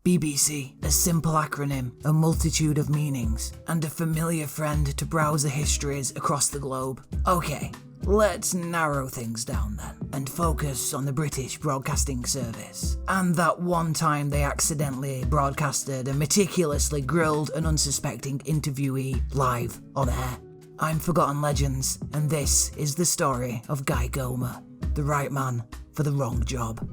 BBC, a simple acronym, a multitude of meanings, and a familiar friend to browse the histories across the globe. Okay, let's narrow things down then, and focus on the British Broadcasting Service, and that one time they accidentally broadcasted a meticulously grilled and unsuspecting interviewee live on air. I'm Forgotten Legends, and this is the story of Guy Goma, the right man for the wrong job.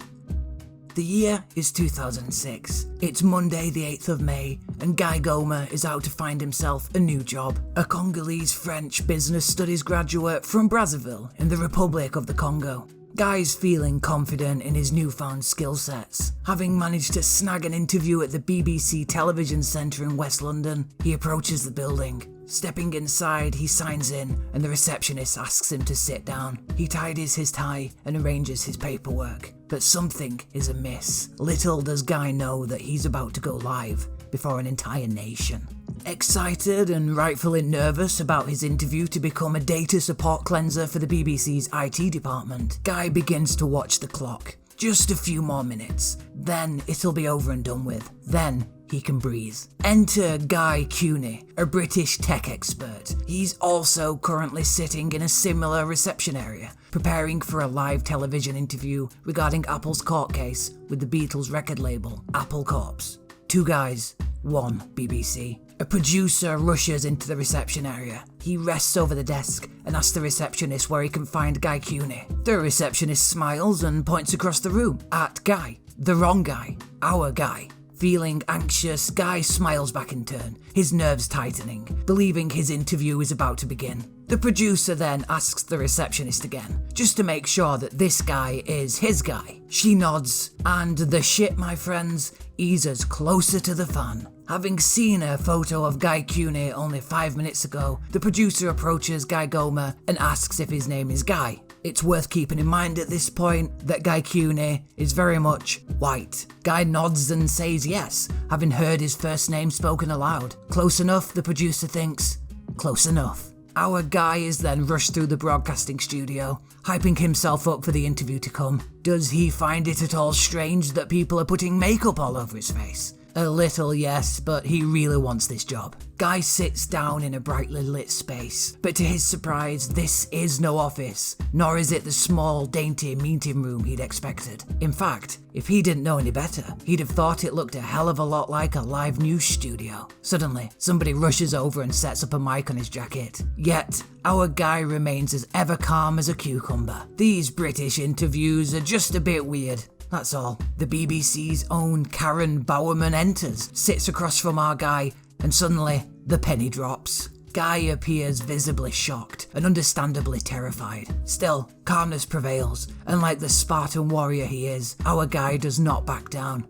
The year is 2006. It's Monday the 8th of May, and Guy Goma is out to find himself a new job. A Congolese-French business studies graduate from Brazzaville in the Republic of the Congo. Guy's feeling confident in his newfound skill sets. Having managed to snag an interview at the BBC television centre in West London, he approaches the building. Stepping inside, he signs in, and the receptionist asks him to sit down. He tidies his tie and arranges his paperwork. But something is amiss. Little does Guy know that he's about to go live before an entire nation. Excited and rightfully nervous about his interview to become a data support cleanser for the BBC's IT department, Guy begins to watch the clock. Just a few more minutes. Then it'll be over and done with. Then he can breathe. Enter Guy Goma, a British tech expert. He's also currently sitting in a similar reception area, preparing for a live television interview regarding Apple's court case with the Beatles record label, Apple Corps. 2 guys, 1 BBC. A producer rushes into the reception area. He rests over the desk and asks the receptionist where he can find Guy Goma. The receptionist smiles and points across the room at Guy. The wrong Guy. Our Guy. Feeling anxious, Guy smiles back in turn, his nerves tightening, believing his interview is about to begin. The producer then asks the receptionist again, just to make sure that this guy is his guy. She nods, and the shit, my friends, eases closer to the fan. Having seen a photo of Guy Goma only 5 minutes ago, the producer approaches Guy Goma and asks if his name is Guy. It's worth keeping in mind at this point that Guy Goma is very much white. Guy nods and says yes, having heard his first name spoken aloud. Close enough, the producer thinks. Close enough. Our Guy is then rushed through the broadcasting studio, hyping himself up for the interview to come. Does he find it at all strange that people are putting makeup all over his face? A little, yes, but he really wants this job. Guy sits down in a brightly lit space, but to his surprise, this is no office, nor is it the small, dainty meeting room he'd expected. In fact, if he didn't know any better, he'd have thought it looked a hell of a lot like a live news studio. Suddenly, somebody rushes over and sets up a mic on his jacket. Yet, our Guy remains as ever calm as a cucumber. These British interviews are just a bit weird. That's all. The BBC's own Karen Bowerman enters, sits across from our Guy, and suddenly, the penny drops. Guy appears visibly shocked and understandably terrified. Still, calmness prevails, and like the Spartan warrior he is, our Guy does not back down.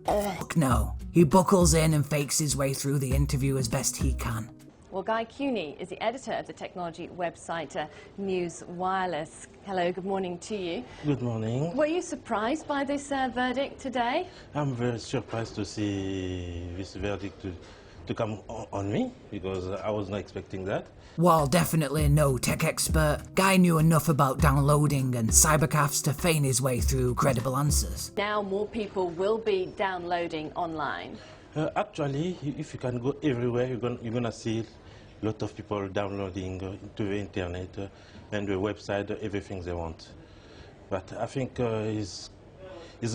No. He buckles in and fakes his way through the interview as best he can. Well, Guy Goma is the editor of the technology website News Wireless. Hello, good morning to you. Good morning. Were you surprised by this verdict today? I'm very surprised to see this verdict to come on me, because I was not expecting that. While definitely no tech expert, Guy knew enough about downloading and cybercafes to feign his way through credible answers. Now more people will be downloading online. Actually, if you can go everywhere, you're gonna see a lot of people downloading to the internet and the website, everything they want. But I think it's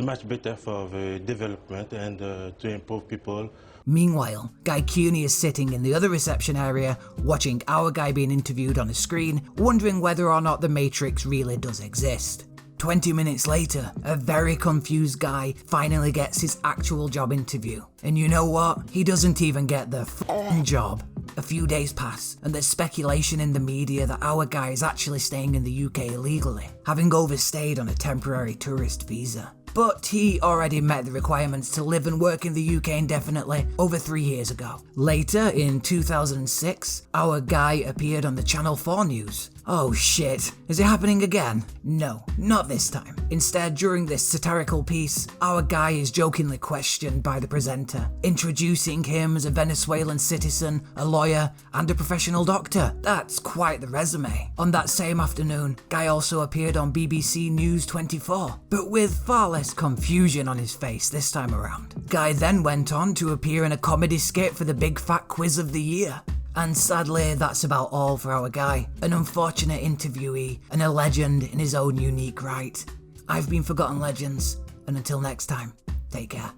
much better for the development and to improve people. Meanwhile, Guy Goma is sitting in the other reception area, watching our Guy being interviewed on a screen, wondering whether or not the Matrix really does exist. 20 minutes later, a very confused Guy finally gets his actual job interview. And you know what? He doesn't even get the f***ing job. A few days pass, and there's speculation in the media that our Guy is actually staying in the UK illegally, having overstayed on a temporary tourist visa. But he already met the requirements to live and work in the UK indefinitely over 3 years ago. Later, in 2006, our Guy appeared on the Channel 4 news, Oh shit, is it happening again? No, not this time. Instead, during this satirical piece, our Guy is jokingly questioned by the presenter, introducing him as a Venezuelan citizen, a lawyer, and a professional doctor. That's quite the resume. On that same afternoon, Guy also appeared on BBC News 24, but with far less confusion on his face this time around. Guy then went on to appear in a comedy skit for the Big Fat Quiz of the Year. And sadly, that's about all for our Guy, an unfortunate interviewee and a legend in his own unique right. I've been Forgotten Legends, and until next time, take care.